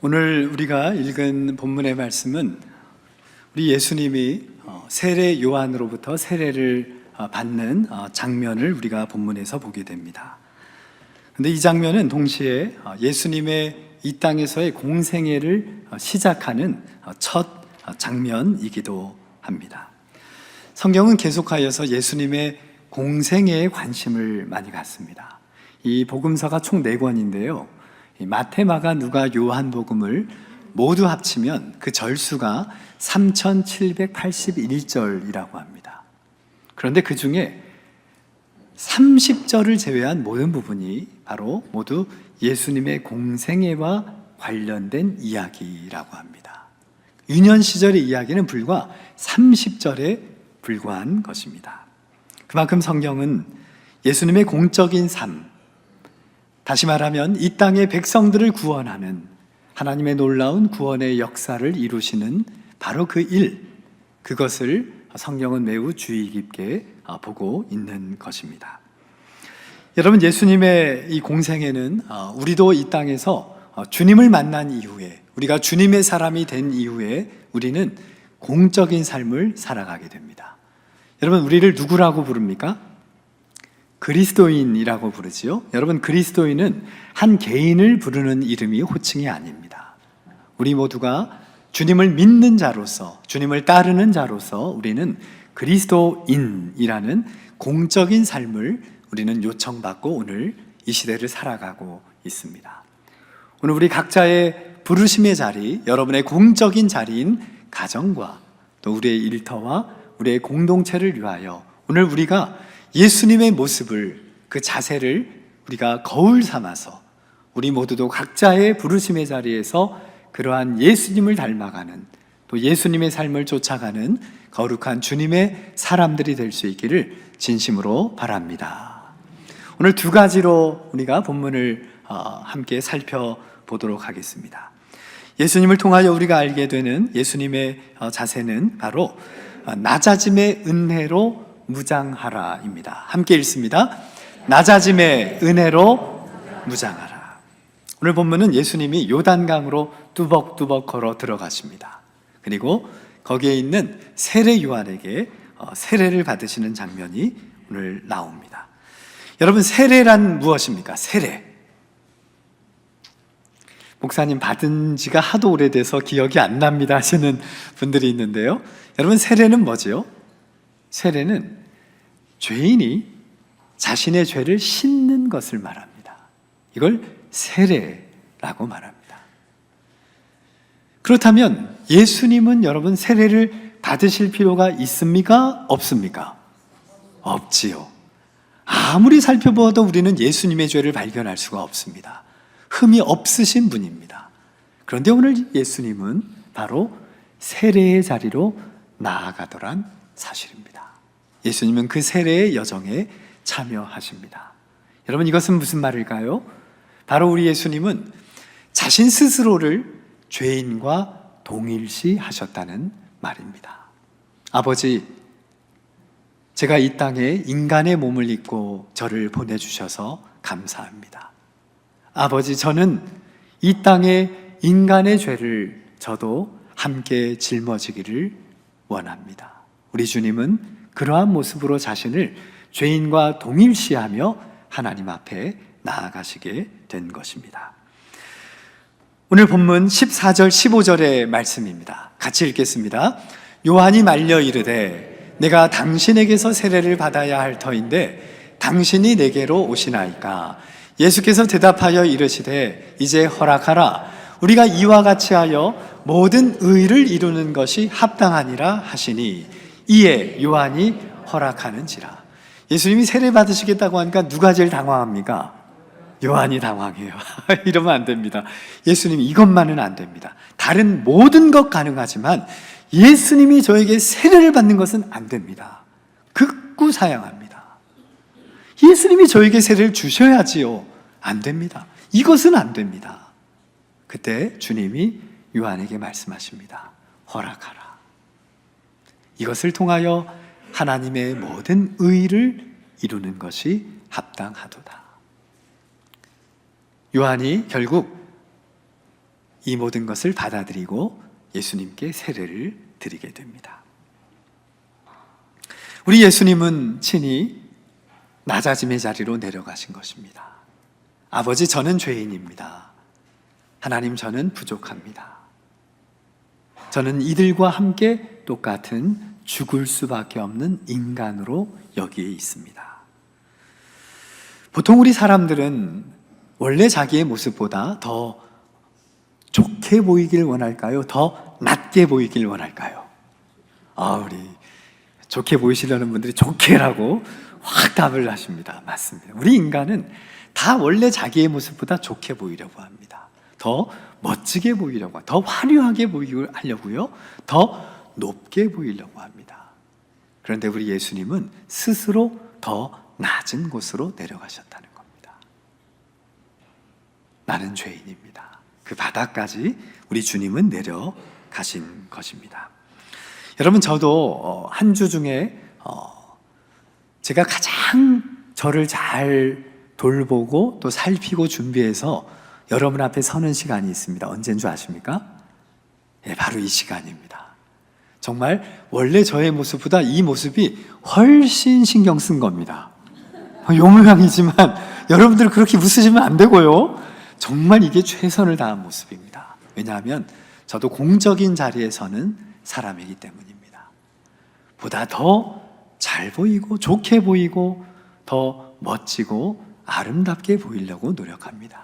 오늘 우리가 읽은 본문의 말씀은 우리 예수님이 세례 요한으로부터 세례를 받는 장면을 우리가 본문에서 보게 됩니다. 그런데 이 장면은 동시에 예수님의 이 땅에서의 공생애를 시작하는 첫 장면이기도 합니다. 성경은 계속하여서 예수님의 공생애에 관심을 많이 갖습니다. 이 복음서가 총 4권인데요. 마태, 마가, 누가, 요한복음을 모두 합치면 그 절수가 3781절이라고 합니다. 그런데 그 중에 30절을 제외한 모든 부분이 바로 모두 예수님의 공생애와 관련된 이야기라고 합니다. 유년 시절의 이야기는 불과 30절에 불과한 것입니다. 그만큼 성경은 예수님의 공적인 삶, 다시 말하면 이 땅의 백성들을 구원하는 하나님의 놀라운 구원의 역사를 이루시는 바로 그 일, 그것을 성경은 매우 주의 깊게 보고 있는 것입니다. 여러분, 예수님의 이 공생애는 우리도 이 땅에서 주님을 만난 이후에, 우리가 주님의 사람이 된 이후에 우리는 공적인 삶을 살아가게 됩니다. 여러분, 우리를 누구라고 부릅니까? 그리스도인이라고 부르지요. 여러분, 그리스도인은 한 개인을 부르는 이름이 호칭이 아닙니다. 우리 모두가 주님을 믿는 자로서, 주님을 따르는 자로서 우리는 그리스도인이라는 공적인 삶을 우리는 요청받고 오늘 이 시대를 살아가고 있습니다. 오늘 우리 각자의 부르심의 자리, 여러분의 공적인 자리인 가정과 또 우리의 일터와 우리의 공동체를 위하여 오늘 우리가 예수님의 모습을, 그 자세를 우리가 거울 삼아서 우리 모두도 각자의 부르심의 자리에서 그러한 예수님을 닮아가는, 또 예수님의 삶을 쫓아가는 거룩한 주님의 사람들이 될 수 있기를 진심으로 바랍니다. 오늘 2가지로 우리가 본문을 함께 살펴보도록 하겠습니다. 예수님을 통하여 우리가 알게 되는 예수님의 자세는 바로 낮아짐의 은혜로 무장하라입니다. 함께 읽습니다. 낮아짐의 은혜로 무장하라. 오늘 본문은 예수님이 요단강으로 뚜벅뚜벅 걸어 들어가십니다. 그리고 거기에 있는 세례 요한에게 세례를 받으시는 장면이 오늘 나옵니다. 여러분, 세례란 무엇입니까? 세례. 목사님, 받은 지가 하도 오래돼서 기억이 안 납니다 하시는 분들이 있는데요. 여러분, 세례는 뭐지요? 세례는 죄인이 자신의 죄를 씻는 것을 말합니다. 이걸 세례라고 말합니다. 그렇다면 예수님은 여러분 세례를 받으실 필요가 있습니까? 없습니까? 없지요. 아무리 살펴보아도 우리는 예수님의 죄를 발견할 수가 없습니다. 흠이 없으신 분입니다. 그런데 오늘 예수님은 바로 세례의 자리로 나아가더란 사실입니다. 예수님은 그 세례의 여정에 참여하십니다. 여러분, 이것은 무슨 말일까요? 바로 우리 예수님은 자신 스스로를 죄인과 동일시 하셨다는 말입니다. 아버지, 제가 이 땅에 인간의 몸을 입고 저를 보내주셔서 감사합니다. 아버지, 저는 이 땅에 인간의 죄를 저도 함께 짊어지기를 원합니다. 우리 주님은 그러한 모습으로 자신을 죄인과 동일시하며 하나님 앞에 나아가시게 된 것입니다. 오늘 본문 14절 15절의 말씀입니다. 같이 읽겠습니다. 요한이 말려 이르되 내가 당신에게서 세례를 받아야 할 터인데 당신이 내게로 오시나이까? 예수께서 대답하여 이르시되 이제 허락하라. 우리가 이와 같이 하여 모든 의를 이루는 것이 합당하니라 하시니 이에 요한이 허락하는지라. 예수님이 세례 받으시겠다고 하니까 누가 제일 당황합니까? 요한이 당황해요. 이러면 안 됩니다. 예수님이 이것만은 안 됩니다. 다른 모든 것 가능하지만 예수님이 저에게 세례를 받는 것은 안 됩니다. 극구사양합니다. 예수님이 저에게 세례를 주셔야지요. 안 됩니다. 이것은 안 됩니다. 그때 주님이 요한에게 말씀하십니다. 허락하라. 이것을 통하여 하나님의 모든 의를 이루는 것이 합당하도다. 요한이 결국 이 모든 것을 받아들이고 예수님께 세례를 드리게 됩니다. 우리 예수님은 친히 낮아짐의 자리로 내려가신 것입니다. 아버지, 저는 죄인입니다. 하나님, 저는 부족합니다. 저는 이들과 함께 똑같은 죽을 수밖에 없는 인간으로 여기에 있습니다. 보통 우리 사람들은 원래 자기의 모습보다 더 좋게 보이길 원할까요? 더 낮게 보이길 원할까요? 우리 좋게 보이시려는 분들이 좋게라고 확 답을 하십니다. 맞습니다. 우리 인간은 다 원래 자기의 모습보다 좋게 보이려고 합니다. 더 멋지게 보이려고, 더 화려하게 하려고요. 더 높게 보이려고 합니다. 그런데 우리 예수님은 스스로 더 낮은 곳으로 내려가셨다는 겁니다. 나는 죄인입니다. 그 바닥까지 우리 주님은 내려가신 것입니다. 여러분, 저도 한 주 중에 제가 가장 저를 잘 돌보고 또 살피고 준비해서 여러분 앞에 서는 시간이 있습니다. 언제인 줄 아십니까? 바로 이 시간입니다. 정말 원래 저의 모습보다 이 모습이 훨씬 신경 쓴 겁니다. 요모양이지만 여러분들 그렇게 웃으시면 안 되고요. 정말 이게 최선을 다한 모습입니다. 왜냐하면 저도 공적인 자리에 서는 사람이기 때문입니다. 보다 더 잘 보이고 좋게 보이고 더 멋지고 아름답게 보이려고 노력합니다.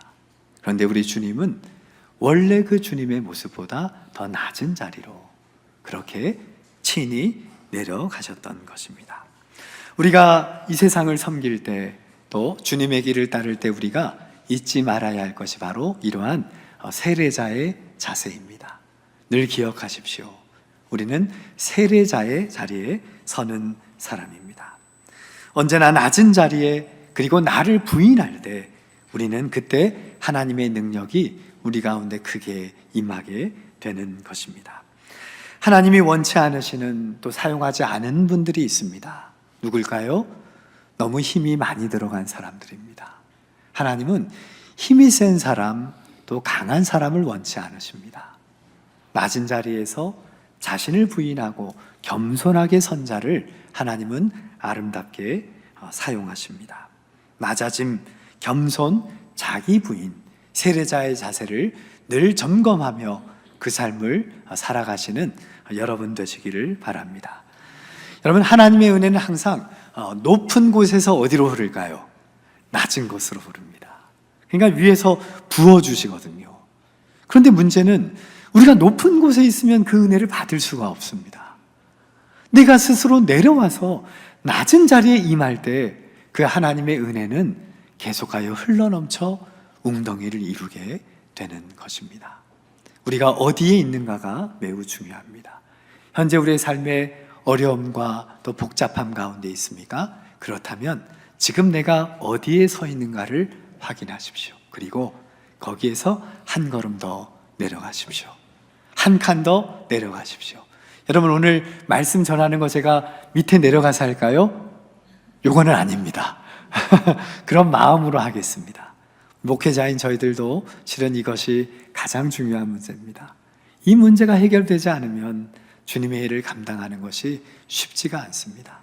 그런데 우리 주님은 원래 그 주님의 모습보다 더 낮은 자리로 그렇게 친히 내려가셨던 것입니다. 우리가 이 세상을 섬길 때, 또 주님의 길을 따를 때 우리가 잊지 말아야 할 것이 바로 이러한 세례자의 자세입니다. 늘 기억하십시오. 우리는 세례자의 자리에 서는 사람입니다. 언제나 낮은 자리에, 그리고 나를 부인할 때 우리는 그때 하나님의 능력이 우리 가운데 크게 임하게 되는 것입니다. 하나님이 원치 않으시는, 또 사용하지 않은 분들이 있습니다. 누굴까요? 너무 힘이 많이 들어간 사람들입니다. 하나님은 힘이 센 사람, 또 강한 사람을 원치 않으십니다. 낮은 자리에서 자신을 부인하고 겸손하게 선 자를 하나님은 아름답게 사용하십니다. 낮아짐, 겸손, 자기 부인, 세례자의 자세를 늘 점검하며 그 삶을 살아가시는 여러분 되시기를 바랍니다. 여러분, 하나님의 은혜는 항상 높은 곳에서 어디로 흐를까요? 낮은 곳으로 흐릅니다. 그러니까 위에서 부어주시거든요. 그런데 문제는 우리가 높은 곳에 있으면 그 은혜를 받을 수가 없습니다. 내가 스스로 내려와서 낮은 자리에 임할 때 그 하나님의 은혜는 계속하여 흘러넘쳐 웅덩이를 이루게 되는 것입니다. 우리가 어디에 있는가가 매우 중요합니다. 현재 우리의 삶의 어려움과 또 복잡함 가운데 있습니까? 그렇다면 지금 내가 어디에 서 있는가를 확인하십시오. 그리고 거기에서 한 걸음 더 내려가십시오. 한 칸 더 내려가십시오. 여러분, 오늘 말씀 전하는 거 제가 밑에 내려가서 할까요? 요거는 아닙니다. 그런 마음으로 하겠습니다. 목회자인 저희들도 실은 이것이 가장 중요한 문제입니다. 이 문제가 해결되지 않으면 주님의 일을 감당하는 것이 쉽지가 않습니다.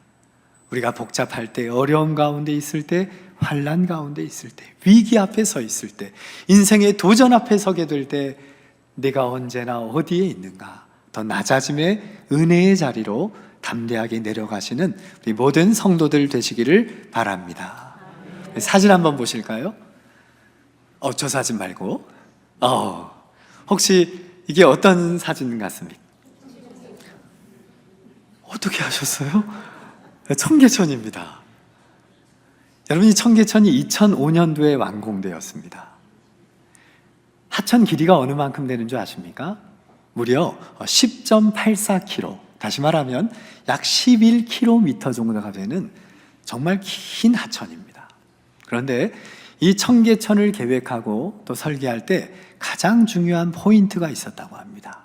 우리가 복잡할 때, 어려움 가운데 있을 때, 환난 가운데 있을 때, 위기 앞에 서 있을 때, 인생의 도전 앞에 서게 될 때 내가 언제나 어디에 있는가, 더 낮아짐의 은혜의 자리로 담대하게 내려가시는 우리 모든 성도들 되시기를 바랍니다. 사진 한번 보실까요? 저 사진 말고 혹시 이게 어떤 사진 같습니까? 어떻게 하셨어요? 청계천입니다. 여러분, 이 청계천이 2005년도에 완공되었습니다. 하천 길이가 어느 만큼 되는 줄 아십니까? 무려 10.84km, 다시 말하면 약 11km 정도가 되는 정말 긴 하천입니다. 그런데 이 청계천을 계획하고 또 설계할 때 가장 중요한 포인트가 있었다고 합니다.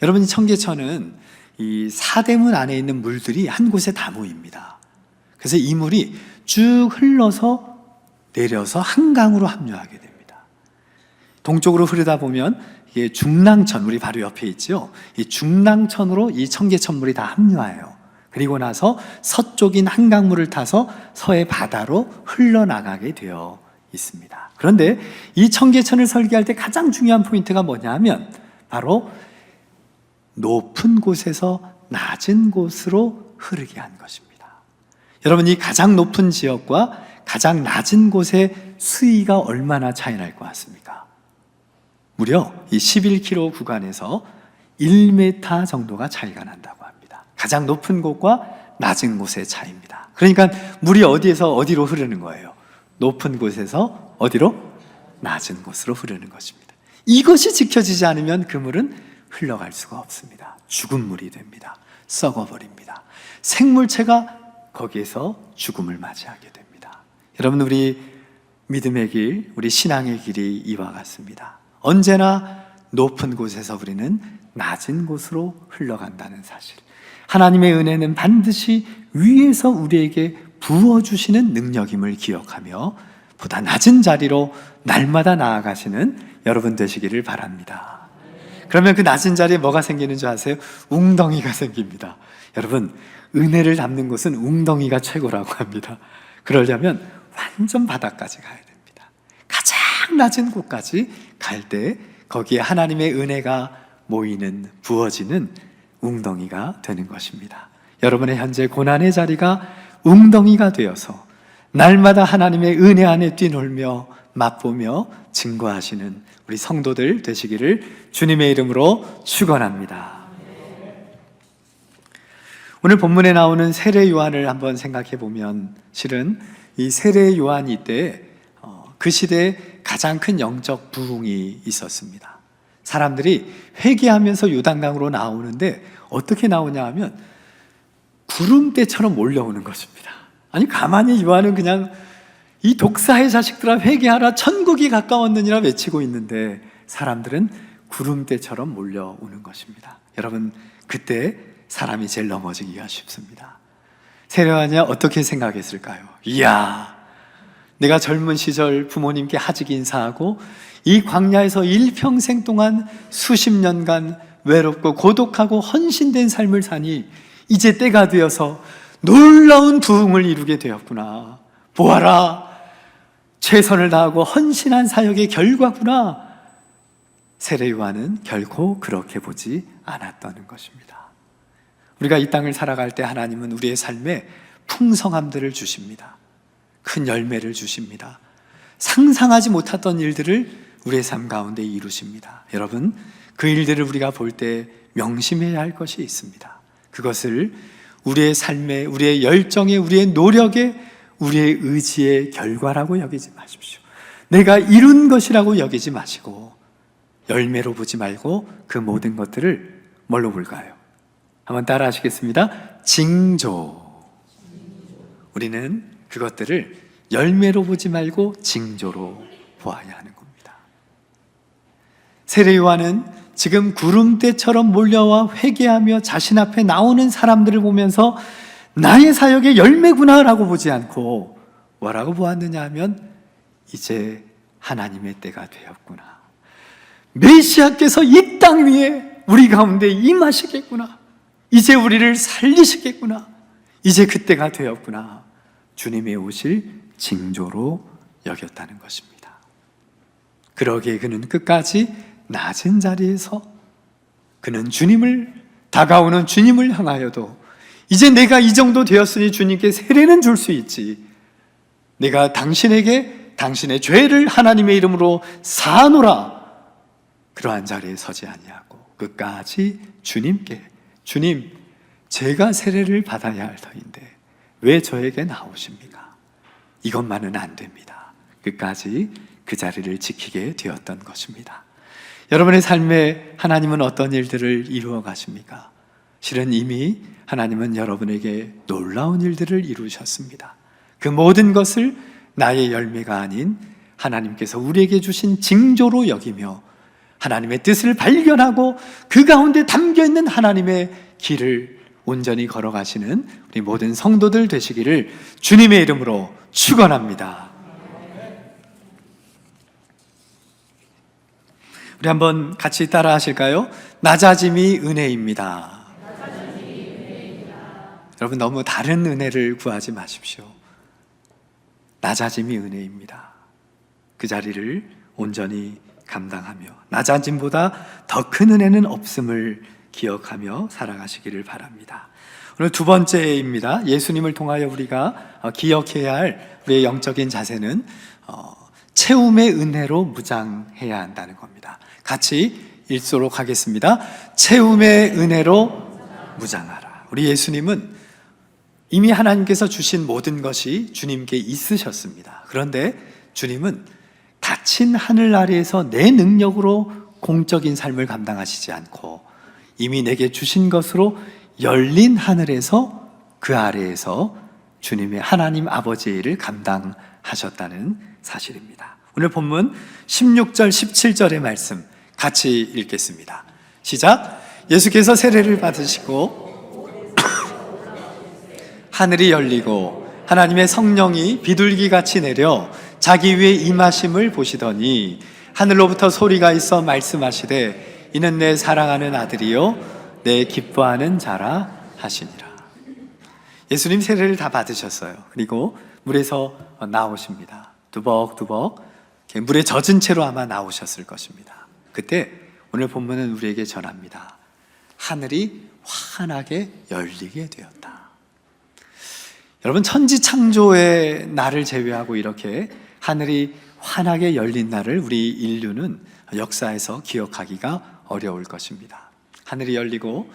여러분, 이 청계천은 이 사대문 안에 있는 물들이 한 곳에 다 모입니다. 그래서 이 물이 쭉 흘러서 내려서 한강으로 합류하게 됩니다. 동쪽으로 흐르다 보면 이게 중랑천, 우리 바로 옆에 있죠. 이 중랑천으로 이 청계천물이 다 합류해요. 그리고 나서 서쪽인 한강물을 타서 서해 바다로 흘러나가게 되어 있습니다. 그런데 이 청계천을 설계할 때 가장 중요한 포인트가 뭐냐면 바로 높은 곳에서 낮은 곳으로 흐르게 한 것입니다. 여러분, 이 가장 높은 지역과 가장 낮은 곳의 수위가 얼마나 차이 날 것 같습니까? 무려 이 11km 구간에서 1m 정도가 차이가 난다고 합니다. 가장 높은 곳과 낮은 곳의 차이입니다. 그러니까 물이 어디에서 어디로 흐르는 거예요? 높은 곳에서 어디로? 낮은 곳으로 흐르는 것입니다. 이것이 지켜지지 않으면 그 물은 흘러갈 수가 없습니다. 죽은 물이 됩니다. 썩어버립니다. 생물체가 거기에서 죽음을 맞이하게 됩니다. 여러분, 우리 믿음의 길, 우리 신앙의 길이 이와 같습니다. 언제나 높은 곳에서 우리는 낮은 곳으로 흘러간다는 사실. 하나님의 은혜는 반드시 위에서 우리에게 부어주시는 능력임을 기억하며 보다 낮은 자리로 날마다 나아가시는 여러분 되시기를 바랍니다. 그러면 그 낮은 자리에 뭐가 생기는 줄 아세요? 웅덩이가 생깁니다. 여러분, 은혜를 담는 곳은 웅덩이가 최고라고 합니다. 그러려면 완전 바닥까지 가야 됩니다. 가장 낮은 곳까지 갈 때 거기에 하나님의 은혜가 모이는, 부어지는 웅덩이가 되는 것입니다. 여러분의 현재 고난의 자리가 웅덩이가 되어서 날마다 하나님의 은혜 안에 뛰놀며 맛보며 증거하시는 우리 성도들 되시기를 주님의 이름으로 축원합니다. 오늘 본문에 나오는 세례 요한을 한번 생각해 보면 실은 이 세례 요한이 때 그 시대에 가장 큰 영적 부흥이 있었습니다. 사람들이 회개하면서 요단강으로 나오는데 어떻게 나오냐 하면 구름대처럼 몰려오는 것입니다. 아니, 가만히 요한은 그냥 이 독사의 자식들아 회개하라, 천국이 가까웠느니라 외치고 있는데 사람들은 구름대처럼 몰려오는 것입니다. 여러분, 그때 사람이 제일 넘어지기가 쉽습니다. 세례 요한이 어떻게 생각했을까요? 이야, 내가 젊은 시절 부모님께 하직 인사하고 이 광야에서 일평생 동안 수십 년간 외롭고 고독하고 헌신된 삶을 사니 이제 때가 되어서 놀라운 부흥을 이루게 되었구나. 보아라, 최선을 다하고 헌신한 사역의 결과구나. 세례 요한은 결코 그렇게 보지 않았다는 것입니다. 우리가 이 땅을 살아갈 때 하나님은 우리의 삶에 풍성함들을 주십니다. 큰 열매를 주십니다. 상상하지 못했던 일들을 우리의 삶 가운데 이루십니다. 여러분, 그 일들을 우리가 볼 때 명심해야 할 것이 있습니다. 그것을 우리의 삶에, 우리의 열정에, 우리의 노력에, 우리의 의지의 결과라고 여기지 마십시오. 내가 이룬 것이라고 여기지 마시고 열매로 보지 말고 그 모든 것들을 뭘로 볼까요? 한번 따라 하시겠습니다. 징조. 우리는 그것들을 열매로 보지 말고 징조로 보아야 하는 겁니다. 세례 요한은 지금 구름대처럼 몰려와 회개하며 자신 앞에 나오는 사람들을 보면서 나의 사역의 열매구나라고 보지 않고 뭐라고 보았느냐 하면 이제 하나님의 때가 되었구나. 메시아께서 이 땅 위에 우리 가운데 임하시겠구나. 이제 우리를 살리시겠구나. 이제 그때가 되었구나. 주님의 오실 징조로 여겼다는 것입니다. 그러기에 그는 끝까지 낮은 자리에서 그는 주님을, 다가오는 주님을 향하여도 이제 내가 이 정도 되었으니 주님께 세례는 줄 수 있지. 내가 당신에게 당신의 죄를 하나님의 이름으로 사노라. 그러한 자리에 서지 아니하고 끝까지 주님께, 주님, 제가 세례를 받아야 할 터인데 왜 저에게 나오십니까? 이것만은 안 됩니다. 끝까지 그 자리를 지키게 되었던 것입니다. 여러분의 삶에 하나님은 어떤 일들을 이루어 가십니까? 실은 이미 하나님은 여러분에게 놀라운 일들을 이루셨습니다. 그 모든 것을 나의 열매가 아닌 하나님께서 우리에게 주신 징조로 여기며 하나님의 뜻을 발견하고 그 가운데 담겨있는 하나님의 길을 온전히 걸어가시는 우리 모든 성도들 되시기를 주님의 이름으로 축원합니다. 우리 한번 같이 따라 하실까요? 낮아짐이 은혜입니다. 여러분, 너무 다른 은혜를 구하지 마십시오. 낮아짐이 은혜입니다. 그 자리를 온전히 감당하며 낮아짐보다 더 큰 은혜는 없음을 기억하며 살아가시기를 바랍니다. 오늘 두 번째입니다. 예수님을 통하여 우리가 기억해야 할 우리의 영적인 자세는 채움의 은혜로 무장해야 한다는 겁니다. 같이 읽도록 하겠습니다. 채움의 은혜로 무장하라. 우리 예수님은 이미 하나님께서 주신 모든 것이 주님께 있으셨습니다. 그런데 주님은 닫힌 하늘 아래에서 내 능력으로 공적인 삶을 감당하시지 않고 이미 내게 주신 것으로 열린 하늘에서 그 아래에서 주님의 하나님 아버지의 일을 감당하셨다는 사실입니다. 오늘 본문 16절 17절의 말씀 같이 읽겠습니다. 시작. 예수께서 세례를 받으시고 하늘이 열리고 하나님의 성령이 비둘기같이 내려 자기 위에 임하심을 보시더니 하늘로부터 소리가 있어 말씀하시되 이는 내 사랑하는 아들이요 내 기뻐하는 자라 하시니라. 예수님 세례를 다 받으셨어요. 그리고 물에서 나오십니다. 두벅두벅 물에 젖은 채로 아마 나오셨을 것입니다. 그때 오늘 본문은 우리에게 전합니다. 하늘이 환하게 열리게 되었다. 여러분, 천지창조의 날을 제외하고 이렇게 하늘이 환하게 열린 날을 우리 인류는 역사에서 기억하기가 어려울 것입니다. 하늘이 열리고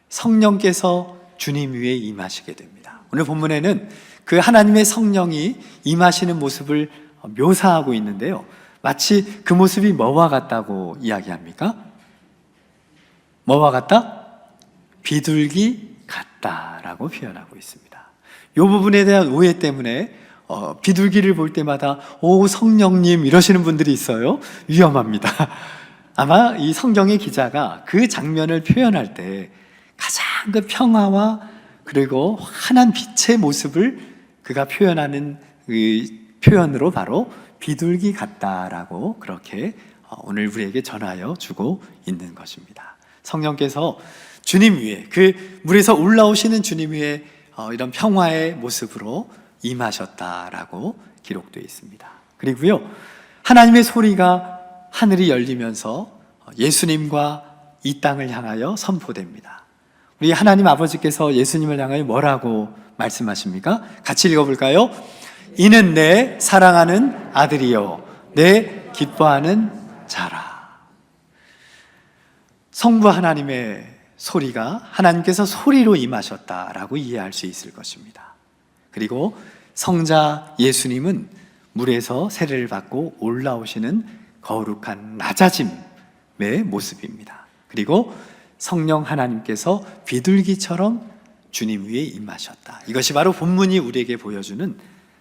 성령께서 주님 위에 임하시게 됩니다. 오늘 본문에는 그 하나님의 성령이 임하시는 모습을 묘사하고 있는데요, 마치 그 모습이 뭐와 같다고 이야기합니까? 뭐와 같다? 비둘기 같다라고 표현하고 있습니다. 이 부분에 대한 오해 때문에 비둘기를 볼 때마다 오 성령님 이러시는 분들이 있어요. 위험합니다. 아마 이 성경의 기자가 그 장면을 표현할 때 가장 그 평화와 그리고 환한 빛의 모습을 그가 표현하는 그 표현으로 바로 비둘기 같다라고 그렇게 오늘 우리에게 전하여 주고 있는 것입니다. 성령께서 주님 위에, 그 물에서 올라오시는 주님 위에 이런 평화의 모습으로 임하셨다라고 기록되어 있습니다. 그리고요, 하나님의 소리가 하늘이 열리면서 예수님과 이 땅을 향하여 선포됩니다. 우리 하나님 아버지께서 예수님을 향하여 뭐라고 말씀하십니까? 같이 읽어볼까요? 이는 내 사랑하는 아들이요 내 기뻐하는 자라. 성부 하나님의 소리가 하나님께서 소리로 임하셨다라고 이해할 수 있을 것입니다. 그리고 성자 예수님은 물에서 세례를 받고 올라오시는 거룩한 낮아짐의 모습입니다. 그리고 성령 하나님께서 비둘기처럼 주님 위에 임하셨다. 이것이 바로 본문이 우리에게 보여주는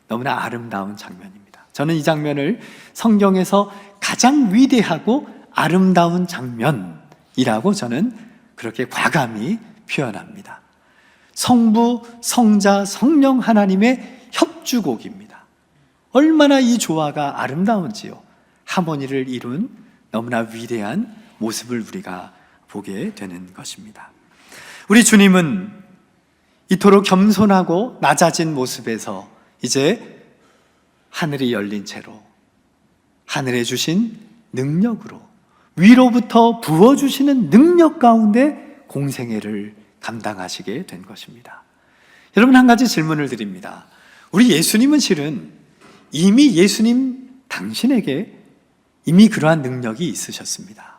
너무나 아름다운 장면입니다. 저는 이 장면을 성경에서 가장 위대하고 아름다운 장면이라고 저는 그렇게 과감히 표현합니다. 성부, 성자, 성령 하나님의 협주곡입니다. 얼마나 이 조화가 아름다운지요. 하모니를 이룬 너무나 위대한 모습을 우리가 보게 되는 것입니다. 우리 주님은 이토록 겸손하고 낮아진 모습에서 이제 하늘이 열린 채로 하늘에 주신 능력으로 위로부터 부어주시는 능력 가운데 공생애를 감당하시게 된 것입니다. 여러분, 한 가지 질문을 드립니다. 우리 예수님은 실은 이미 예수님 당신에게 이미 그러한 능력이 있으셨습니다.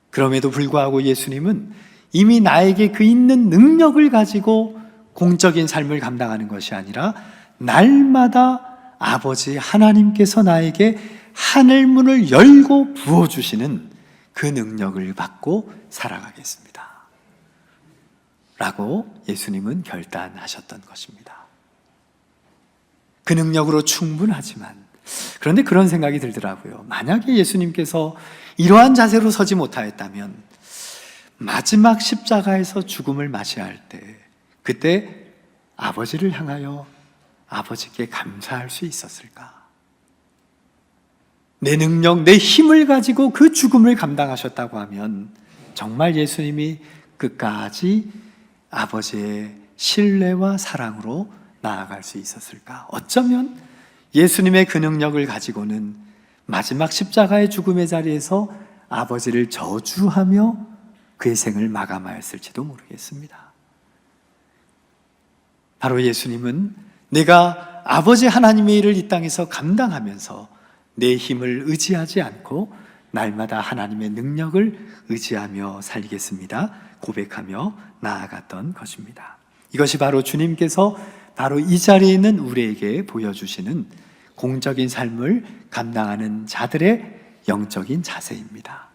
그럼에도 불구하고 예수님은 이미 나에게 그 있는 능력을 가지고 공적인 삶을 감당하는 것이 아니라 날마다 아버지 하나님께서 나에게 하늘문을 열고 부어주시는 그 능력을 받고 살아가겠습니다 라고 예수님은 결단하셨던 것입니다. 그 능력으로 충분하지만, 그런데 그런 생각이 들더라고요. 만약에 예수님께서 이러한 자세로 서지 못하였다면 마지막 십자가에서 죽음을 맞이해야 할 때, 그때 아버지를 향하여 아버지께 감사할 수 있었을까? 내 능력, 내 힘을 가지고 그 죽음을 감당하셨다고 하면 정말 예수님이 끝까지 아버지의 신뢰와 사랑으로 나아갈 수 있었을까? 어쩌면 예수님의 그 능력을 가지고는 마지막 십자가의 죽음의 자리에서 아버지를 저주하며 그의 생을 마감하였을지도 모르겠습니다. 바로 예수님은 내가 아버지 하나님의 일을 이 땅에서 감당하면서 내 힘을 의지하지 않고 날마다 하나님의 능력을 의지하며 살겠습니다 고백하며 나아갔던 것입니다. 이것이 바로 주님께서 바로 이 자리에 있는 우리에게 보여주시는 공적인 삶을 감당하는 자들의 영적인 자세입니다.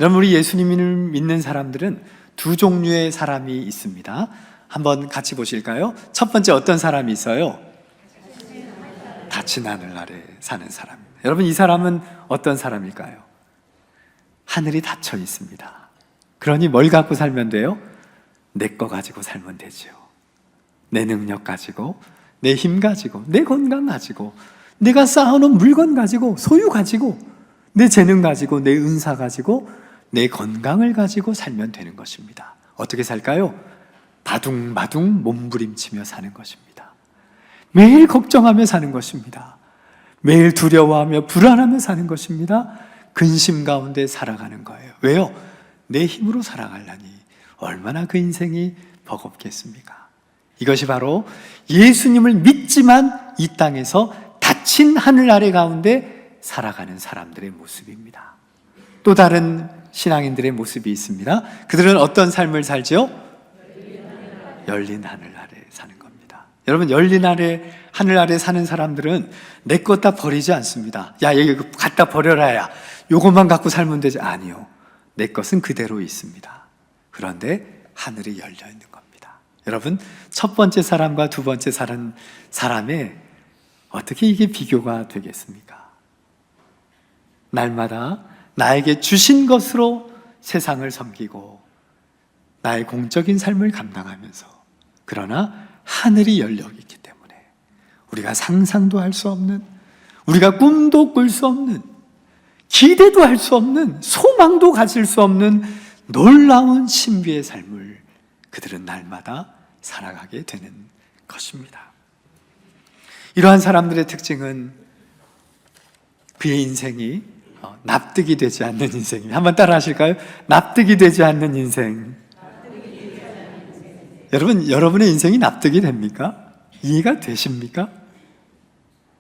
여러분, 우리 예수님을 믿는 사람들은 두 종류의 사람이 있습니다. 한번 같이 보실까요? 첫 번째 어떤 사람이 있어요? 닫힌 하늘 아래 사는 사람입니다. 여러분, 이 사람은 어떤 사람일까요? 하늘이 닫혀 있습니다. 그러니 뭘 갖고 살면 돼요? 내 거 가지고 살면 되죠. 내 능력 가지고, 내 힘 가지고, 내 건강 가지고, 내가 쌓아놓은 물건 가지고, 소유 가지고, 내 재능 가지고, 내 은사 가지고, 내 건강을 가지고 살면 되는 것입니다. 어떻게 살까요? 바둥바둥 몸부림치며 사는 것입니다. 매일 걱정하며 사는 것입니다. 매일 두려워하며 불안하며 사는 것입니다. 근심 가운데 살아가는 거예요. 왜요? 내 힘으로 살아가려니 얼마나 그 인생이 버겁겠습니까? 이것이 바로 예수님을 믿지만 이 땅에서 닫힌 하늘 아래 가운데 살아가는 사람들의 모습입니다. 또 다른 신앙인들의 모습이 있습니다. 그들은 어떤 삶을 살죠? 열린 하늘 아래 사는 겁니다. 여러분, 열린 하늘 아래 사는 사람들은 내 것 다 버리지 않습니다. 야, 이거 갖다 버려라, 야. 요것만 갖고 살면 되지. 아니요. 내 것은 그대로 있습니다. 그런데 하늘이 열려 있는 겁니다. 여러분, 첫 번째 사람과 두 번째 사람의 어떻게 이게 비교가 되겠습니까? 날마다 나에게 주신 것으로 세상을 섬기고 나의 공적인 삶을 감당하면서, 그러나 하늘이 열려 있기 때문에 우리가 상상도 할 수 없는, 우리가 꿈도 꿀 수 없는, 기대도 할 수 없는, 소망도 가질 수 없는 놀라운 신비의 삶을 그들은 날마다 살아가게 되는 것입니다. 이러한 사람들의 특징은 그의 인생이 납득이 되지 않는 인생입니다. 한번 따라 하실까요? 납득이 되지 않는 인생. 여러분의 인생이 납득이 됩니까? 이해가 되십니까?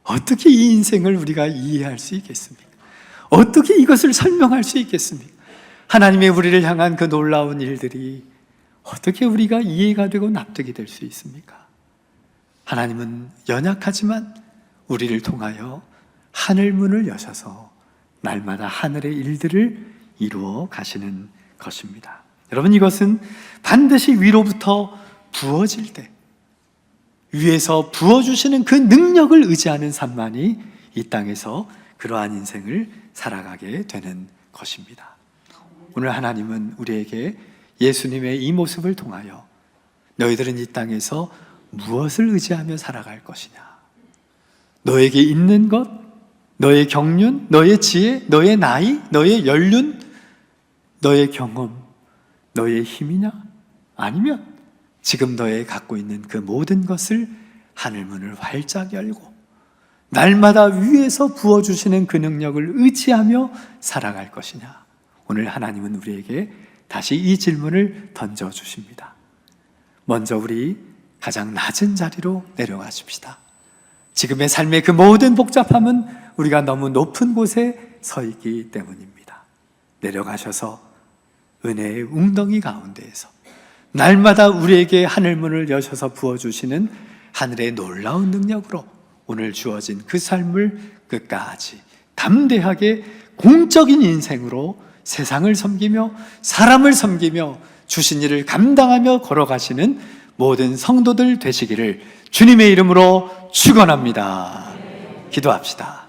어떻게 이 인생을 우리가 이해할 수 있겠습니까? 어떻게 이것을 설명할 수 있겠습니까? 하나님의 우리를 향한 그 놀라운 일들이 어떻게 우리가 이해가 되고 납득이 될 수 있습니까? 하나님은 연약하지만 우리를 통하여 하늘문을 여셔서 날마다 하늘의 일들을 이루어 가시는 것입니다. 여러분, 이것은 반드시 위로부터 부어질 때, 위에서 부어주시는 그 능력을 의지하는 삶만이 이 땅에서 그러한 인생을 살아가게 되는 것입니다. 오늘 하나님은 우리에게 예수님의 이 모습을 통하여 너희들은 이 땅에서 무엇을 의지하며 살아갈 것이냐, 너에게 있는 것, 너의 경륜, 너의 지혜, 너의 나이, 너의 연륜, 너의 경험, 너의 힘이냐? 아니면 지금 너의 갖고 있는 그 모든 것을 하늘문을 활짝 열고 날마다 위에서 부어주시는 그 능력을 의지하며 살아갈 것이냐? 오늘 하나님은 우리에게 다시 이 질문을 던져주십니다. 먼저 우리 가장 낮은 자리로 내려가십시다. 지금의 삶의 그 모든 복잡함은 우리가 너무 높은 곳에 서 있기 때문입니다. 내려가셔서 은혜의 웅덩이 가운데에서 날마다 우리에게 하늘문을 여셔서 부어주시는 하늘의 놀라운 능력으로 오늘 주어진 그 삶을 끝까지 담대하게 공적인 인생으로 세상을 섬기며 사람을 섬기며 주신 일을 감당하며 걸어가시는 모든 성도들 되시기를 주님의 이름으로 축원합니다. 기도합시다.